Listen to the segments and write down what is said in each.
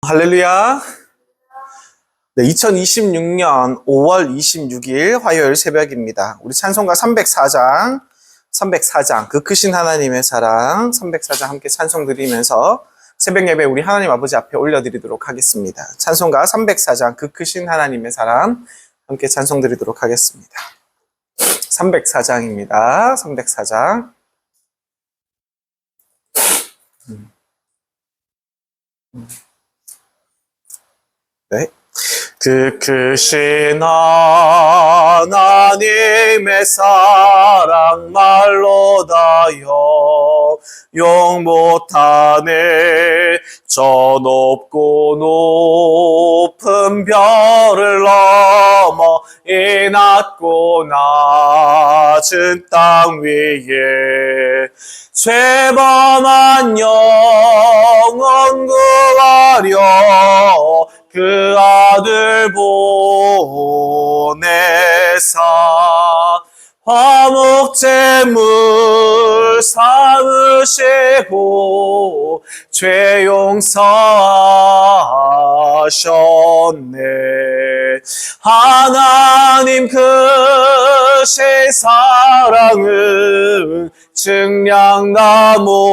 할렐루야. 네, 2026년 5월 26일 화요일 새벽입니다. 우리 찬송가 304장, 그 크신 하나님의 사랑, 304장 함께 찬송 드리면서 새벽 예배 우리 하나님 아버지 앞에 올려드리도록 하겠습니다. 찬송가 304장, 그 크신 하나님의 사랑, 함께 찬송 드리도록 하겠습니다. 304장입니다. 304장. 네. 그 크신 하나님의 사랑 말로 다여 용 못하네. 저 높고 높은 별을 넘어 이 낮고 낮은 땅 위에 죄범한 영혼 구하려 그 아들 보내사 화목제물 삼으시고 죄 용서하셨네. 하나님 크신 사랑은 증량다 못하네.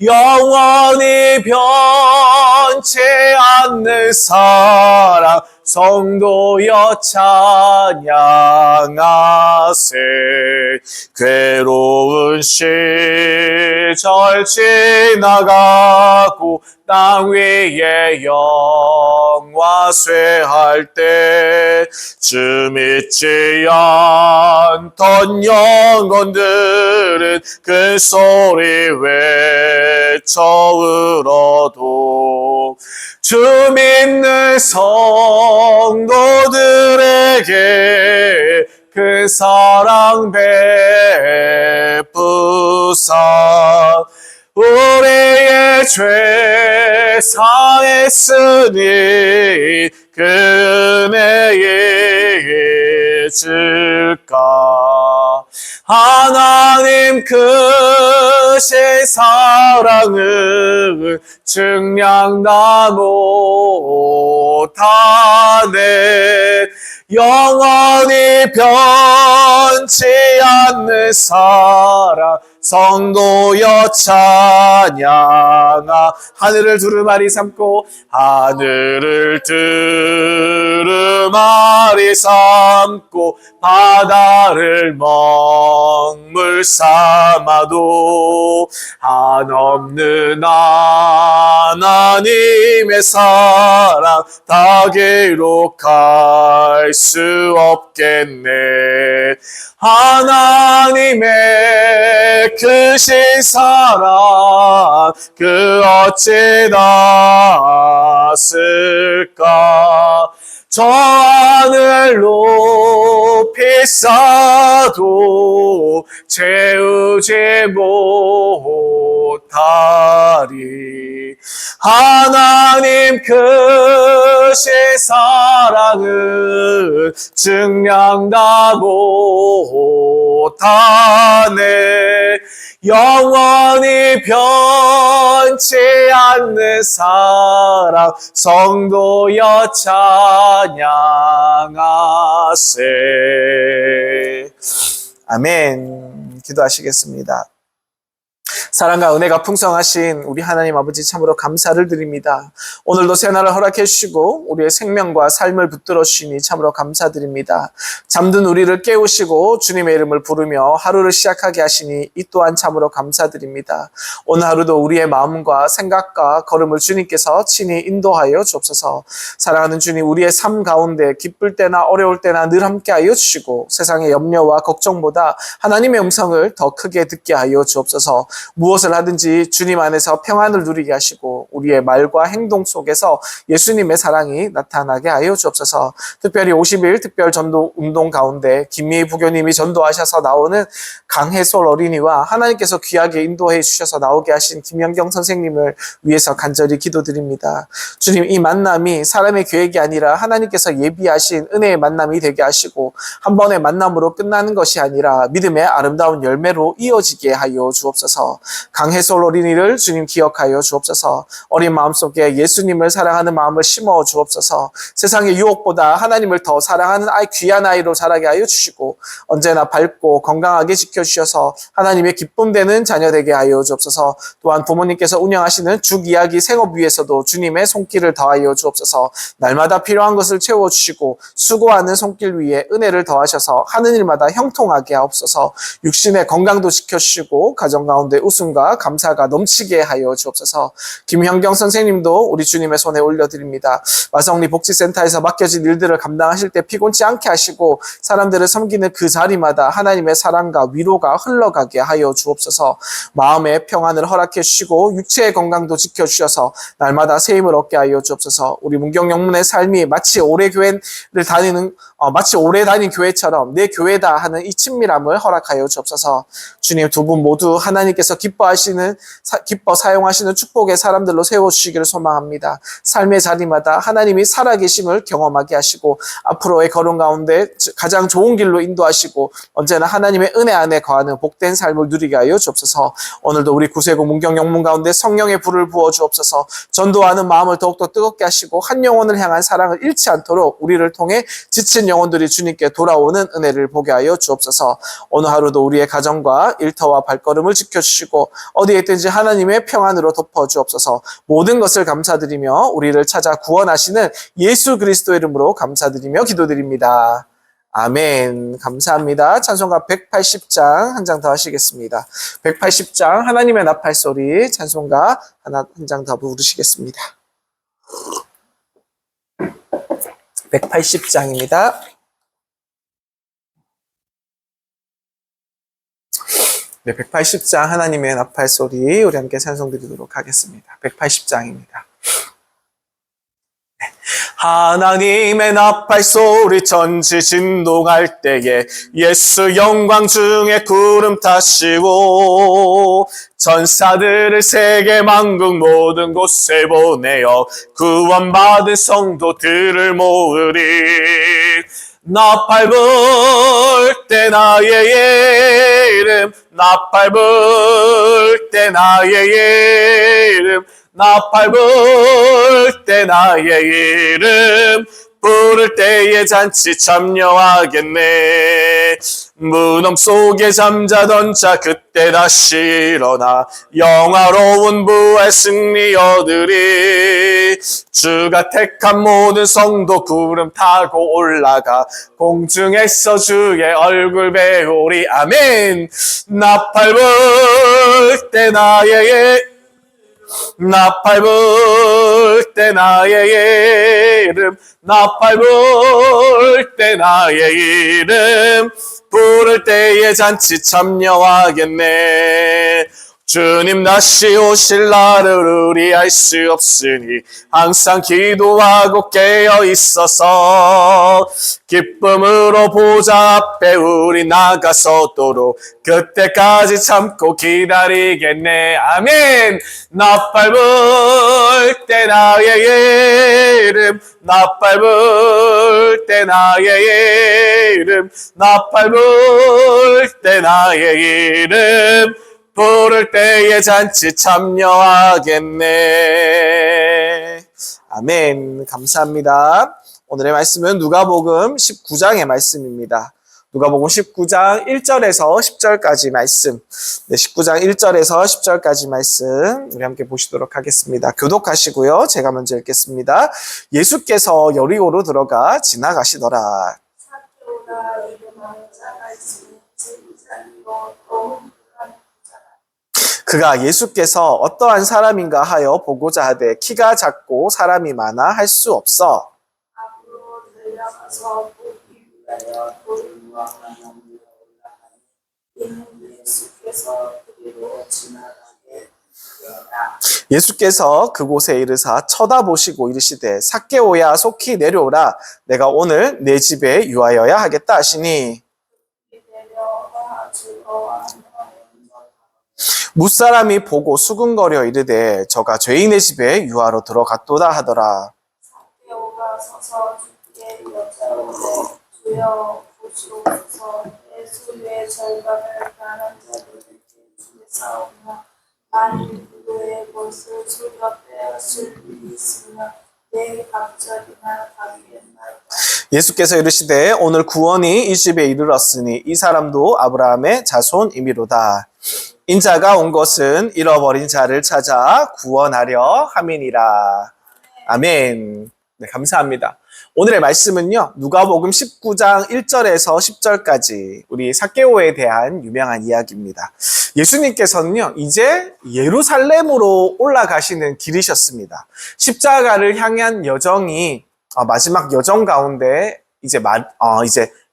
영원히 변치 않는 사랑 성도여 찬양하세. 괴로운 시절 지나가고 땅 위에 영화 쇠할 때 주 믿지 않던 영혼들은 그 소리 외쳐 울어도 주 믿는 성도들에게 그 사랑 베푸사 우리의 죄 사했으니 그 은혜에 잊을까. 하나님 크신 사랑은 증량다 못하네. 영원히 변치 않는 사랑 성도여 찬양하. 하늘을 두루마리 삼고 하늘을 두루마리 삼고 바다를 먹물 삼아도 한없는 하나님의 사랑 다 기록할 수 없겠네. 하나님의 크신 사랑 그 어찌 닿았을까. 저 하늘 높이 쌓아도 채우지 못하리. 하나님 크신 사랑은 증량다 못하네. 영원히 변치 않는 사랑 성도여 찬양하세. 아멘. 기도하시겠습니다. 사랑과 은혜가 풍성하신 우리 하나님 아버지 참으로 감사를 드립니다. 오늘도 새날을 허락해 주시고 우리의 생명과 삶을 붙들어 주시니 참으로 감사드립니다. 잠든 우리를 깨우시고 주님의 이름을 부르며 하루를 시작하게 하시니 이 또한 참으로 감사드립니다. 오늘 하루도 우리의 마음과 생각과 걸음을 주님께서 친히 인도하여 주옵소서. 사랑하는 주님, 우리의 삶 가운데 기쁠 때나 어려울 때나 늘 함께하여 주시고 세상의 염려와 걱정보다 하나님의 음성을 더 크게 듣게 하여 주옵소서. 무엇을 하든지 주님 안에서 평안을 누리게 하시고 우리의 말과 행동 속에서 예수님의 사랑이 나타나게 하여 주옵소서. 특별히 50일 특별 전도 운동 가운데 김미희 부교님이 전도하셔서 나오는 강혜솔 어린이와 하나님께서 귀하게 인도해 주셔서 나오게 하신 김연경 선생님을 위해서 간절히 기도드립니다. 주님, 이 만남이 사람의 계획이 아니라 하나님께서 예비하신 은혜의 만남이 되게 하시고 한 번의 만남으로 끝나는 것이 아니라 믿음의 아름다운 열매로 이어지게 하여 주옵소서. 강혜솔 어린이를 주님 기억하여 주옵소서. 어린 마음속에 예수님을 사랑하는 마음을 심어 주옵소서. 세상의 유혹보다 하나님을 더 사랑하는 귀한 아이로 자라게 하여 주시고 언제나 밝고 건강하게 지켜주셔서 하나님의 기쁨 되는 자녀 되게 하여 주옵소서. 또한 부모님께서 운영하시는 죽 이야기 생업 위에서도 주님의 손길을 더하여 주옵소서. 날마다 필요한 것을 채워주시고 수고하는 손길 위에 은혜를 더하셔서 하는 일마다 형통하게 하옵소서. 육신의 건강도 지켜주시고 가정 가운데 웃음과 감사가 넘치게 하여 주옵소서. 김현경 선생님도 우리 주님의 손에 올려드립니다. 마성리 복지센터에서 맡겨진 일들을 감당하실 때 피곤치 않게 하시고 사람들을 섬기는 그 자리마다 하나님의 사랑과 위로가 흘러가게 하여 주옵소서. 마음의 평안을 허락해 주시고 육체의 건강도 지켜주셔서 날마다 새 힘을 얻게 하여 주옵소서. 우리 문경영문의 삶이 마치 오래 다닌 교회처럼 내 교회다 하는 이 친밀함을 허락하여 주옵소서. 주님, 두 분 모두 하나님께서 기뻐 사용하시는 축복의 사람들로 세워주시기를 소망합니다. 삶의 자리마다 하나님이 살아계심을 경험하게 하시고 앞으로의 걸음 가운데 가장 좋은 길로 인도하시고 언제나 하나님의 은혜 안에 거하는 복된 삶을 누리게 하여 주옵소서. 오늘도 우리 구세구 문경영문 가운데 성령의 불을 부어 주옵소서. 전도하는 마음을 더욱더 뜨겁게 하시고 한 영혼을 향한 사랑을 잃지 않도록 우리를 통해 지친 영혼들이 주님께 돌아오는 은혜를 보게 하여 주옵소서. 오늘 하루도 우리의 가정과 일터와 발걸음을 지켜주시고 어디에 있든지 하나님의 평안으로 덮어주옵소서. 모든 것을 감사드리며 우리를 찾아 구원하시는 예수 그리스도의 이름으로 감사드리며 기도드립니다. 아멘. 감사합니다. 찬송가 180장 한 장 더 하시겠습니다. 180장 하나님의 나팔소리 찬송가 한 장 더 부르시겠습니다. 180장입니다. 네, 180장 하나님의 나팔소리 우리 함께 찬송드리도록 하겠습니다. 180장입니다. 하나님의 나팔소리 천지 진동할 때에 예수 영광 중에 구름 타시고 전사들을 세계 만국 모든 곳에 보내어 구원받은 성도들을 모으리. 나팔 불 때 나의 이름, 나팔 불 때 나의 이름, 나팔 불 때 나의 이름, 부를 때에 잔치 참여하겠네. 무덤 속에 잠자던 자 그때 다시 일어나 영화로운 부활 승리 얻으리. 주가 택한 모든 성도 구름 타고 올라가 공중에서 주의 얼굴 배우리. 아멘. 나팔 불 때 나의 나팔 불 때 나의 이름, 나팔 불 때 나의 이름, 부를 때에 잔치 참여하겠네. 주님 다시 오실 날을 우리 알 수 없으니 항상 기도하고 깨어 있어서 기쁨으로 보좌 앞에 우리 나가서도록 그때까지 참고 기다리겠네. 아멘. 나팔 불 때 나의 이름, 나팔 불 때 나의 이름, 나팔 불 때 나의 이름, 부를 때에 잔치 참여하겠네. 아멘. 감사합니다. 오늘의 말씀은 누가복음 19장의 말씀입니다. 누가복음 19장 1절에서 10절까지 말씀. 네, 19장 1절에서 10절까지 말씀 우리 함께 보시도록 하겠습니다. 교독하시고요. 제가 먼저 읽겠습니다. 예수께서 여리고로 들어가 지나가시더라. 그가 예수께서 어떠한 사람인가 하여 보고자 하되 키가 작고 사람이 많아 할 수 없어. 앞으로 들려가서 보기 위하여 돌과 나무에 올라가니 예수께서 그리로 지나가게 되었다. 예수께서 그곳에 이르사 쳐다보시고 이르시되 삭개오야 속히 내려오라. 내가 오늘 내 집에 유하여야 하겠다 하시니 무사람이 보고 수군거려 이르되 저가 죄인의 집에 유하러 들어갔도다 하더라. 삭개오가 서서 주께 여짜오되 주여 보시옵소서. 내 소유의 절반을 가난 자들에게 주겠사오나 만일 그의 것을 속여 빼앗을 일이 있으면 내일 갑자기나 가겠나이다. 예수께서 이르시되 오늘 구원이 이 집에 이르렀으니 이 사람도 아브라함의 자손이미로다. 인자가 온 것은 잃어버린 자를 찾아 구원하려 함이니라. 아멘. 네, 감사합니다. 오늘의 말씀은요, 누가복음 19장 1절에서 10절까지 우리 삭개오에 대한 유명한 이야기입니다. 예수님께서는요, 이제 예루살렘으로 올라가시는 길이셨습니다. 십자가를 향한 여정이 마지막 여정 가운데 이제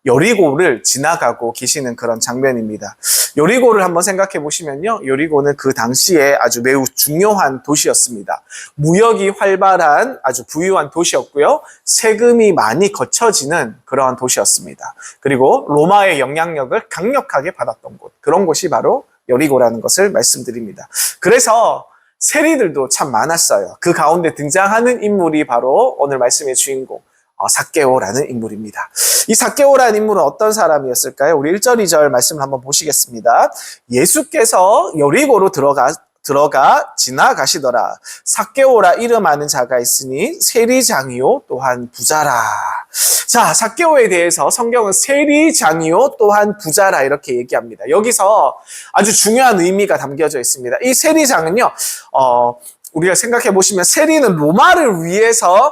여리고를 지나가고 계시는 그런 장면입니다. 여리고를 한번 생각해 보시면요. 여리고는 그 당시에 아주 매우 중요한 도시였습니다. 무역이 활발한 아주 부유한 도시였고요. 세금이 많이 거쳐지는 그러한 도시였습니다. 그리고 로마의 영향력을 강력하게 받았던 곳. 그런 곳이 바로 여리고라는 것을 말씀드립니다. 그래서 세리들도 참 많았어요. 그 가운데 등장하는 인물이 바로 오늘 말씀의 주인공, 삭개오라는 인물입니다. 이 삭개오라는 인물은 어떤 사람이었을까요? 우리 1절, 2절 말씀을 한번 보시겠습니다. 예수께서 여리고로 들어가 지나가시더라. 삭개오라 이름하는 자가 있으니 세리장이요 또한 부자라. 자, 삭개오에 대해서 성경은 세리장이요 또한 부자라 이렇게 얘기합니다. 여기서 아주 중요한 의미가 담겨져 있습니다. 이 세리장은요, 우리가 생각해 보시면 세리는 로마를 위해서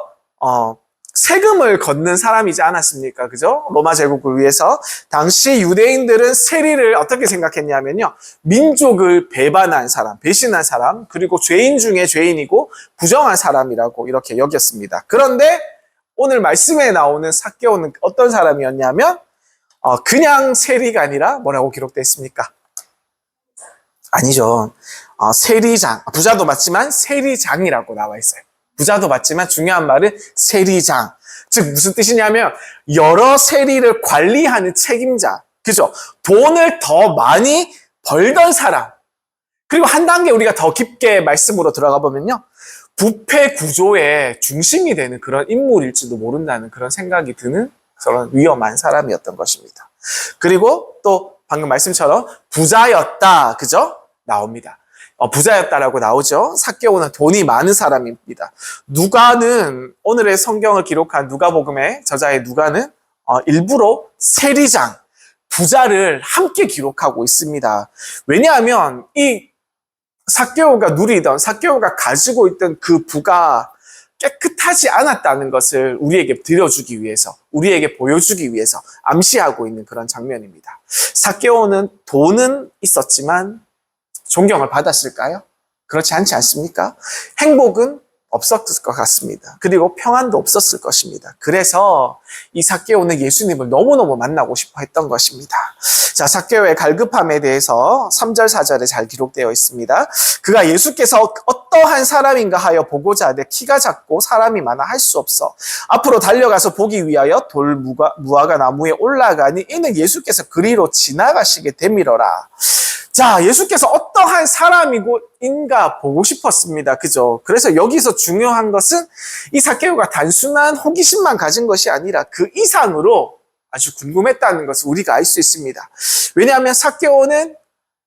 세금을 걷는 사람이지 않았습니까? 그죠? 로마 제국을 위해서. 당시 유대인들은 세리를 어떻게 생각했냐면요. 민족을 배반한 사람, 배신한 사람, 그리고 죄인 중에 죄인이고 부정한 사람이라고 이렇게 여겼습니다. 그런데 오늘 말씀에 나오는 삭개오는 어떤 사람이었냐면, 그냥 세리가 아니라 뭐라고 기록되어 있습니까? 아니죠. 세리장. 부자도 맞지만 세리장이라고 나와 있어요. 부자도 맞지만 중요한 말은 세리장. 즉 무슨 뜻이냐면 여러 세리를 관리하는 책임자. 그죠? 돈을 더 많이 벌던 사람. 그리고 한 단계 우리가 더 깊게 말씀으로 들어가 보면요. 부패 구조의 중심이 되는 그런 인물일지도 모른다는 그런 생각이 드는 그런 위험한 사람이었던 것입니다. 그리고 또 방금 말씀처럼 부자였다. 그죠? 나옵니다. 부자였다라고 나오죠. 삭개오는 돈이 많은 사람입니다. 누가는 오늘의 성경을 기록한 누가복음의 저자의 누가는 일부러 세리장, 부자를 함께 기록하고 있습니다. 왜냐하면 이 삭개오가 가지고 있던 그 부가 깨끗하지 않았다는 것을 우리에게 들려주기 위해서, 우리에게 보여주기 위해서 암시하고 있는 그런 장면입니다. 삭개오는 돈은 있었지만 존경을 받았을까요? 그렇지 않지 않습니까? 행복은 없었을 것 같습니다. 그리고 평안도 없었을 것입니다. 그래서 이 삭개오는 예수님을 너무너무 만나고 싶어 했던 것입니다. 자, 삭개오의 갈급함에 대해서 3절, 4절에 잘 기록되어 있습니다. 그가 예수께서 어떠한 사람인가 하여 보고자 하되 키가 작고 사람이 많아 할 수 없어. 앞으로 달려가서 보기 위하여 돌 무화과 나무에 올라가니 이는 예수께서 그리로 지나가시게 되밀어라. 자, 예수께서 어떠한 사람인가 보고 싶었습니다. 그죠? 그래서 여기서 중요한 것은 이 삭개오가 단순한 호기심만 가진 것이 아니라 그 이상으로 아주 궁금했다는 것을 우리가 알 수 있습니다. 왜냐하면 삭개오는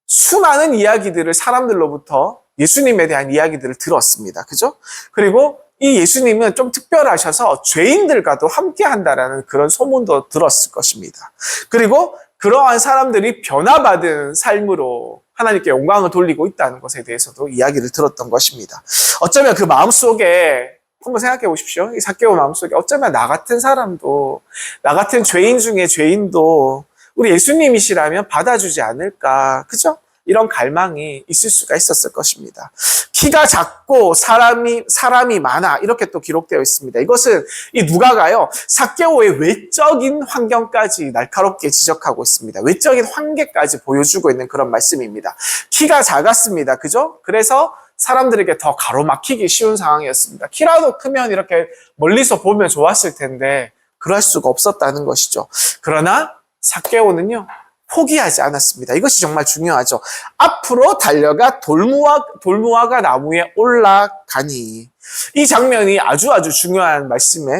수많은 이야기들을 사람들로부터 예수님에 대한 이야기들을 들었습니다. 그죠? 그리고 이 예수님은 좀 특별하셔서 죄인들과도 함께 한다라는 그런 소문도 들었을 것입니다. 그리고 그러한 사람들이 변화받은 삶으로 하나님께 영광을 돌리고 있다는 것에 대해서도 이야기를 들었던 것입니다. 어쩌면 그 마음속에 한번 생각해 보십시오. 이 삭개오 마음속에 어쩌면 나 같은 사람도, 나 같은 죄인 중에 죄인도 우리 예수님이시라면 받아주지 않을까. 그죠? 이런 갈망이 있을 수가 있었을 것입니다. 키가 작고 사람이 많아 이렇게 또 기록되어 있습니다. 이것은 이 누가가요 삭개오의 외적인 환경까지 날카롭게 지적하고 있습니다. 외적인 한계까지 보여주고 있는 그런 말씀입니다. 키가 작았습니다. 그죠? 그래서 사람들에게 더 가로막히기 쉬운 상황이었습니다. 키라도 크면 이렇게 멀리서 보면 좋았을 텐데 그럴 수가 없었다는 것이죠. 그러나 삭개오는요 포기하지 않았습니다. 이것이 정말 중요하죠. 앞으로 달려가 돌무화과 나무에 올라가니. 이 장면이 아주 중요한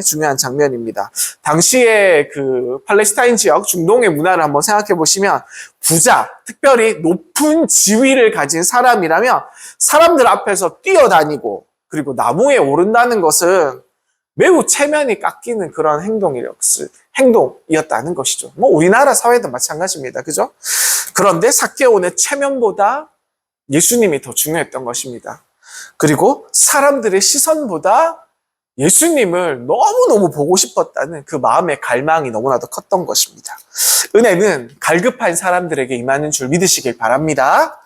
중요한 장면입니다. 당시에 그 팔레스타인 지역 중동의 문화를 한번 생각해 보시면 부자, 특별히 높은 지위를 가진 사람이라면 사람들 앞에서 뛰어다니고 그리고 나무에 오른다는 것은 매우 체면이 깎이는 그런 행동이었다는 것이죠. 뭐 우리나라 사회도 마찬가지입니다. 그죠? 그런데 삭개오는 체면보다 예수님이 더 중요했던 것입니다. 그리고 사람들의 시선보다 예수님을 너무너무 보고 싶었다는 그 마음의 갈망이 너무나도 컸던 것입니다. 은혜는 갈급한 사람들에게 임하는 줄 믿으시길 바랍니다.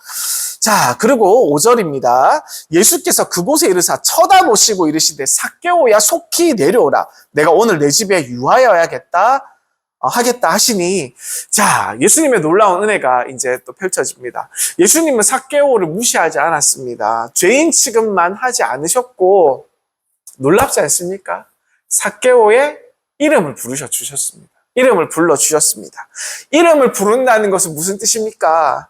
자, 그리고 5절입니다. 예수께서 그곳에 이르사 쳐다보시고 이르시되 삭개오야 속히 내려오라. 내가 오늘 내 집에 하겠다 하시니. 자, 예수님의 놀라운 은혜가 이제 또 펼쳐집니다. 예수님은 삭개오를 무시하지 않았습니다. 죄인 취급만 하지 않으셨고, 놀랍지 않습니까? 삭개오의 이름을 부르셨습니다. 이름을 불러주셨습니다. 이름을 부른다는 것은 무슨 뜻입니까?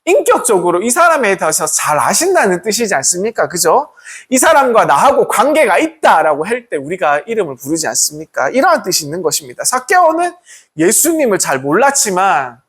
인격적으로 이 사람에 대해서 잘 아신다는 뜻이지 않습니까? 그죠? 이 사람과 나하고 관계가 있다라고 할 때 우리가 이름을 부르지 않습니까? 이러한 뜻이 있는 것입니다. 삭개오는 예수님을 잘 몰랐지만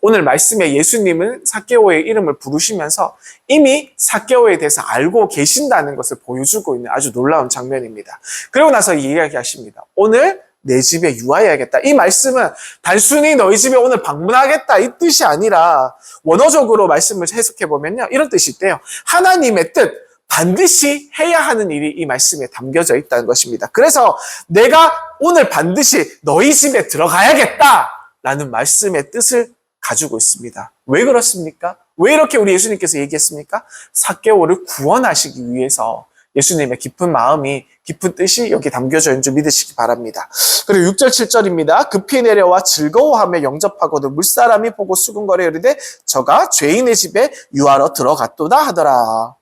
오늘 말씀에 예수님은 삭개오의 이름을 부르시면서 이미 삭개오에 대해서 알고 계신다는 것을 보여주고 있는 아주 놀라운 장면입니다. 그리고 나서 이야기하십니다. 오늘 내 집에 유하여야겠다. 이 말씀은 단순히 너희 집에 오늘 방문하겠다 이 뜻이 아니라 원어적으로 말씀을 해석해 보면요, 이런 뜻이 있대요. 하나님의 뜻, 반드시 해야 하는 일이 이 말씀에 담겨져 있다는 것입니다. 그래서 내가 오늘 반드시 너희 집에 들어가야겠다라는 말씀의 뜻을 가지고 있습니다. 왜 그렇습니까? 왜 이렇게 우리 예수님께서 얘기했습니까? 삭개오를 구원하시기 위해서 예수님의 깊은 마음이, 깊은 뜻이 여기 담겨져 있는 줄 믿으시기 바랍니다. 그리고 6절, 7절입니다. 급히 내려와 즐거워하며 영접하거든 물사람이 보고 수군거려 이르되 저가 죄인의 집에 유하러 들어갔도다 하더라.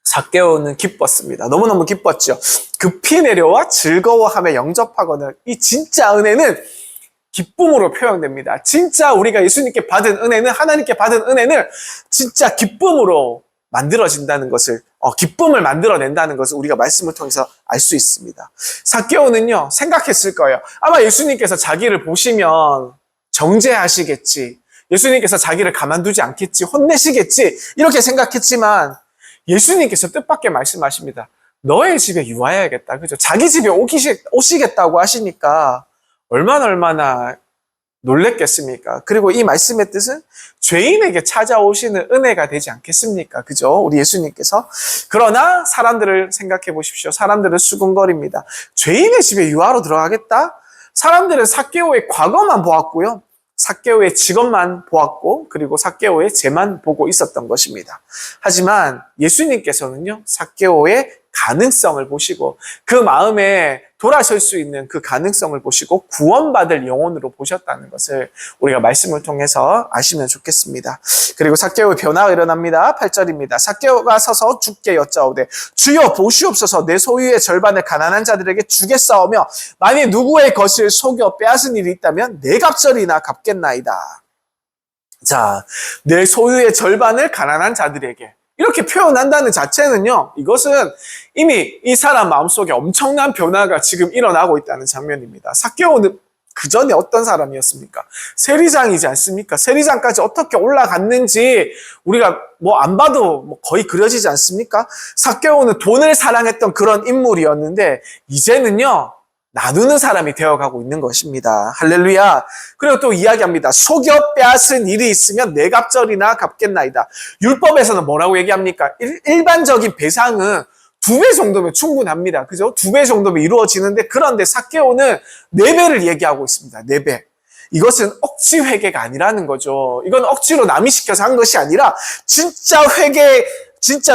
삭개오는 기뻤습니다. 너무너무 기뻤죠. 급히 내려와 즐거워하며 영접하거든. 이 진짜 은혜는 기쁨으로 표현됩니다. 진짜 우리가 예수님께 받은 은혜는, 하나님께 받은 은혜는 진짜 기쁨으로 만들어진다는 것을, 기쁨을 만들어낸다는 것을 우리가 말씀을 통해서 알 수 있습니다. 삭개오는요, 생각했을 거예요. 아마 예수님께서 자기를 보시면 정죄하시겠지. 예수님께서 자기를 가만두지 않겠지. 혼내시겠지. 이렇게 생각했지만 예수님께서 뜻밖의 말씀하십니다. 너의 집에 유하여야겠다. 그죠? 자기 집에 오시겠다고 하시니까 얼마나 놀랬겠습니까? 그리고 이 말씀의 뜻은 죄인에게 찾아오시는 은혜가 되지 않겠습니까? 그죠? 우리 예수님께서. 그러나 사람들을 생각해 보십시오. 사람들은 수군거립니다. 죄인의 집에 유하로 들어가겠다? 사람들은 삭개오의 과거만 보았고요. 삭개오의 직업만 보았고, 그리고 삭개오의 죄만 보고 있었던 것입니다. 하지만 예수님께서는요, 삭개오의 가능성을 보시고 그 마음에 돌아설 수 있는 그 가능성을 보시고 구원받을 영혼으로 보셨다는 것을 우리가 말씀을 통해서 아시면 좋겠습니다. 그리고 삭개오의 변화가 일어납니다. 8절입니다. 삭개오가 서서 주께 여짜오되 주여 보시옵소서 내 소유의 절반을 가난한 자들에게 주겠사오며 만일 누구의 것을 속여 빼앗은 일이 있다면 네 갑절이나 갚겠나이다. 자, 내 소유의 절반을 가난한 자들에게 이렇게 표현한다는 자체는요, 이것은 이미 이 사람 마음속에 엄청난 변화가 지금 일어나고 있다는 장면입니다. 삭개오는 그 전에 어떤 사람이었습니까? 세리장이지 않습니까? 세리장까지 어떻게 올라갔는지 우리가 안 봐도 거의 그려지지 않습니까? 삭개오는 돈을 사랑했던 그런 인물이었는데 이제는요, 나누는 사람이 되어가고 있는 것입니다. 할렐루야. 그리고 또 이야기합니다. 속여 빼앗은 일이 있으면 네 갑절이나 갚겠나이다. 율법에서는 뭐라고 얘기합니까? 일반적인 배상은 2배 정도면 충분합니다. 그죠? 2배 정도면 이루어지는데, 그런데 삭개오는 4배를 얘기하고 있습니다. 4배. 이것은 억지 회개가 아니라는 거죠. 이건 억지로 남이 시켜서 한 것이 아니라 진짜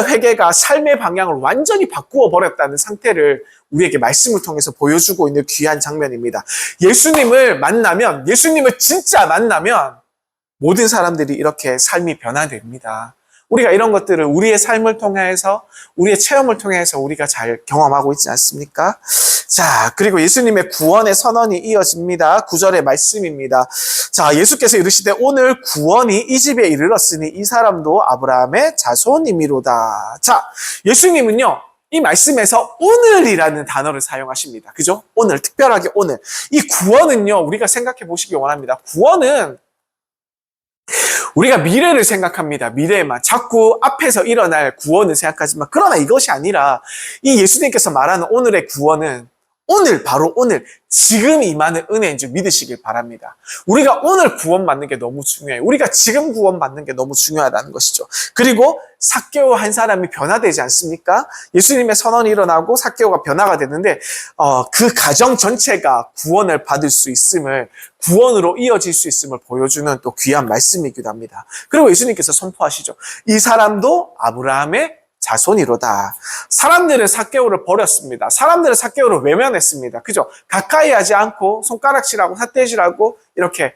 회개가 삶의 방향을 완전히 바꾸어 버렸다는 상태를 우리에게 말씀을 통해서 보여주고 있는 귀한 장면입니다. 예수님을 진짜 만나면 모든 사람들이 이렇게 삶이 변화됩니다. 우리가 이런 것들을 우리의 삶을 통해서, 우리의 체험을 통해서 우리가 잘 경험하고 있지 않습니까? 자, 그리고 예수님의 구원의 선언이 이어집니다. 9절의 말씀입니다. 자, 예수께서 이르시되 오늘 구원이 이 집에 이르렀으니 이 사람도 아브라함의 자손이미로다. 자, 예수님은요, 이 말씀에서 오늘이라는 단어를 사용하십니다. 그죠? 오늘, 특별하게 오늘. 이 구원은요, 우리가 생각해 보시기 원합니다. 구원은 우리가 미래를 생각합니다. 미래에만. 자꾸 앞에서 일어날 구원을 생각하지만, 그러나 이것이 아니라 이 예수님께서 말하는 오늘의 구원은 오늘, 바로 오늘, 지금 임하는 은혜인 줄 믿으시길 바랍니다. 우리가 오늘 구원받는 게 너무 중요해요. 우리가 지금 구원받는 게 너무 중요하다는 것이죠. 그리고 삭개오 한 사람이 변화되지 않습니까? 예수님의 선언이 일어나고 삭개오가 변화가 됐는데 그 가정 전체가 구원을 받을 수 있음을, 구원으로 이어질 수 있음을 보여주는 또 귀한 말씀이기도 합니다. 그리고 예수님께서 선포하시죠. 이 사람도 아브라함의 자손이로다. 사람들은 삭개오를 버렸습니다. 사람들은 삭개오를 외면했습니다. 그죠? 가까이 하지 않고 손가락질하고 삿대질하고 이렇게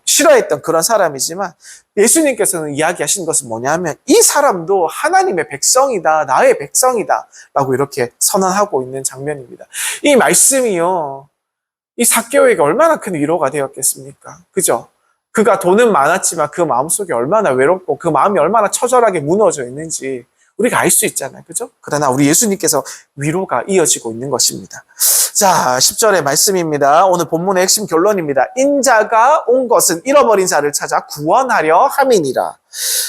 싫어했던 그런 사람이지만, 예수님께서는 이야기하신 것은 뭐냐면 이 사람도 하나님의 백성이다, 나의 백성이다 라고 이렇게 선언하고 있는 장면입니다. 이 말씀이요, 이 삭개오에게 얼마나 큰 위로가 되었겠습니까? 그죠? 그가 돈은 많았지만 그 마음속에 얼마나 외롭고 그 마음이 얼마나 처절하게 무너져 있는지 우리가 알 수 있잖아요. 그죠? 그러나 우리 예수님께서 위로가 이어지고 있는 것입니다. 자, 10절의 말씀입니다. 오늘 본문의 핵심 결론입니다. 인자가 온 것은 잃어버린 자를 찾아 구원하려 함이니라.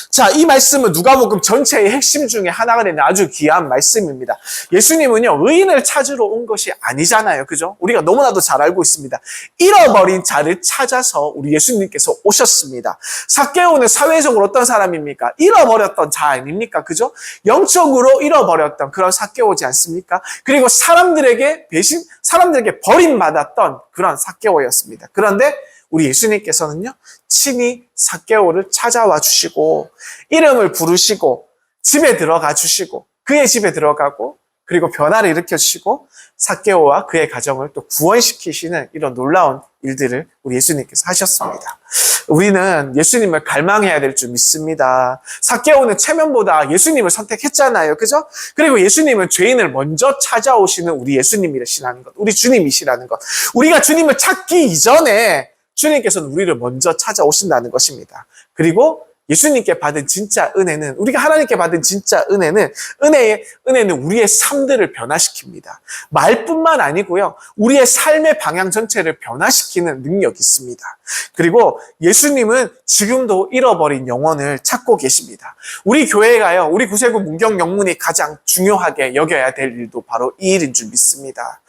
자, 이 말씀은 누가복음 전체의 핵심 중에 하나가 되는 아주 귀한 말씀입니다. 예수님은요, 의인을 찾으러 온 것이 아니잖아요. 그죠? 우리가 너무나도 잘 알고 있습니다. 잃어버린 자를 찾아서 우리 예수님께서 오셨습니다. 삭개오는 사회적으로 어떤 사람입니까? 잃어버렸던 자 아닙니까? 그죠? 영적으로 잃어버렸던 그런 삭개오지 않습니까? 그리고 사람들에게 버림받았던 그런 삭개오였습니다. 그런데 우리 예수님께서는요, 친히 삭개오를 찾아와 주시고 이름을 부르시고 집에 들어가 주시고 그의 집에 들어가고 그리고 변화를 일으켜 주시고 삭개오와 그의 가정을 또 구원시키시는 이런 놀라운 일들을 우리 예수님께서 하셨습니다. 우리는 예수님을 갈망해야 될 줄 믿습니다. 삭개오는 체면보다 예수님을 선택했잖아요. 그죠? 그리고 예수님은 죄인을 먼저 찾아오시는 우리 예수님이시라는 것, 우리 주님이시라는 것. 우리가 주님을 찾기 이전에 주님께서는 우리를 먼저 찾아오신다는 것입니다. 그리고 예수님께 받은 진짜 은혜는, 우리가 하나님께 받은 진짜 은혜는 우리의 삶들을 변화시킵니다. 말뿐만 아니고요, 우리의 삶의 방향 전체를 변화시키는 능력이 있습니다. 그리고 예수님은 지금도 잃어버린 영혼을 찾고 계십니다. 우리 교회가요, 우리 구세군 문경 영문이 가장 중요하게 여겨야 될 일도 바로 이 일인 줄 믿습니다.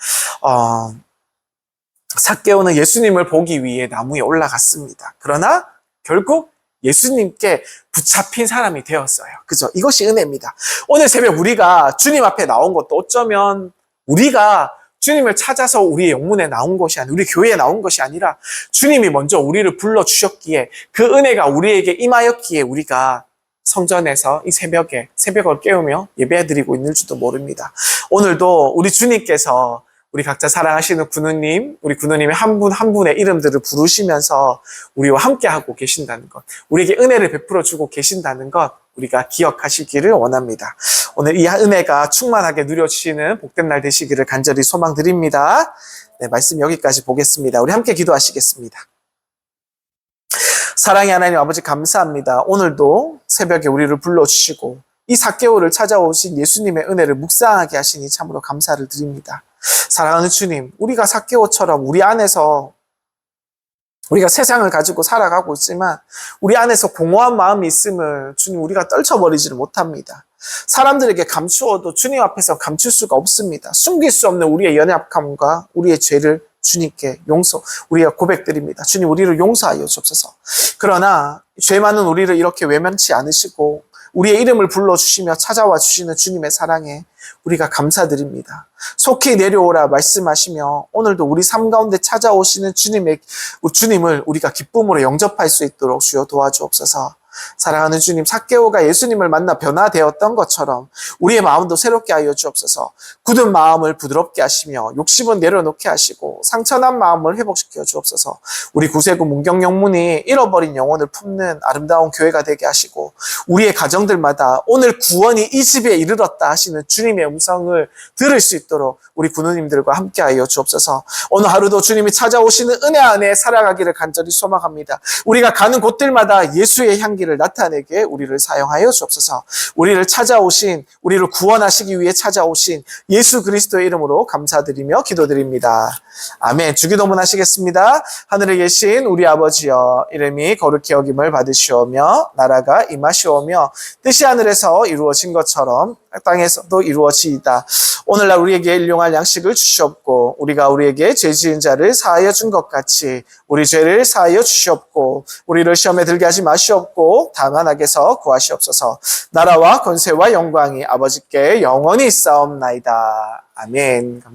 삭개오는 예수님을 보기 위해 나무에 올라갔습니다. 그러나 결국 예수님께 붙잡힌 사람이 되었어요. 그죠? 이것이 은혜입니다. 오늘 새벽 우리가 주님 앞에 나온 것도 어쩌면 우리가 주님을 찾아서 우리의 영문에 나온 것이 아니라, 우리 교회에 나온 것이 아니라 주님이 먼저 우리를 불러주셨기에, 그 은혜가 우리에게 임하였기에 우리가 성전에서 이 새벽을 깨우며 예배드리고 있는지도 모릅니다. 오늘도 우리 주님께서 우리 각자 사랑하시는 군우님, 우리 군우님의 한 분 한 분의 이름들을 부르시면서 우리와 함께하고 계신다는 것, 우리에게 은혜를 베풀어 주고 계신다는 것, 우리가 기억하시기를 원합니다. 오늘 이 은혜가 충만하게 누려주시는 복된 날 되시기를 간절히 소망드립니다. 네, 말씀 여기까지 보겠습니다. 우리 함께 기도하시겠습니다. 사랑의 하나님 아버지, 감사합니다. 오늘도 새벽에 우리를 불러주시고 이 삭개오를 찾아오신 예수님의 은혜를 묵상하게 하시니 참으로 감사를 드립니다. 사랑하는 주님, 우리가 삭개오처럼 우리 안에서, 우리가 세상을 가지고 살아가고 있지만 우리 안에서 공허한 마음이 있음을 주님, 우리가 떨쳐버리지를 못합니다. 사람들에게 감추어도 주님 앞에서 감출 수가 없습니다. 숨길 수 없는 우리의 연약함과 우리의 죄를 주님께 우리가 고백드립니다. 주님, 우리를 용서하여 주옵소서. 그러나 죄 많은 우리를 이렇게 외면치 않으시고 우리의 이름을 불러주시며 찾아와 주시는 주님의 사랑에 우리가 감사드립니다. 속히 내려오라 말씀하시며 오늘도 우리 삶 가운데 찾아오시는 주님을 우리가 기쁨으로 영접할 수 있도록 주여 도와주옵소서. 사랑하는 주님, 삭개오가 예수님을 만나 변화되었던 것처럼 우리의 마음도 새롭게 하여 주옵소서. 굳은 마음을 부드럽게 하시며 욕심은 내려놓게 하시고 상처난 마음을 회복시켜 주옵소서. 우리 구세구 문경영문이 잃어버린 영혼을 품는 아름다운 교회가 되게 하시고 우리의 가정들마다 오늘 구원이 이 집에 이르렀다 하시는 주님의 음성을 들을 수 있도록 우리 군우님들과 함께 하여 주옵소서. 오늘 하루도 주님이 찾아오시는 은혜 안에 살아가기를 간절히 소망합니다. 우리가 가는 곳들마다 예수의 향기를 나타내게 우리를 사용하여 주옵소서. 우리를 찾아오신, 우리를 구원하시기 위해 찾아오신 예수 그리스도의 이름으로 감사드리며 기도드립니다. 아멘. 주기도문 하시겠습니다. 하늘에 계신 우리 아버지여, 이름이 거룩히 여김을 받으시오며 나라가 임하시오며 뜻이 하늘에서 이루어진 것처럼 땅에서도 이루어지이다. 오늘날 우리에게 일용할 양식을 주시옵고 우리가 우리에게 죄 지은 자를 사하여 준 것 같이 우리 죄를 사하여 주시옵고 우리를 시험에 들게 하지 마시옵고 다만 악에서 구하시옵소서. 나라와 권세와 영광이 아버지께 영원히 있사옵나이다. 아멘.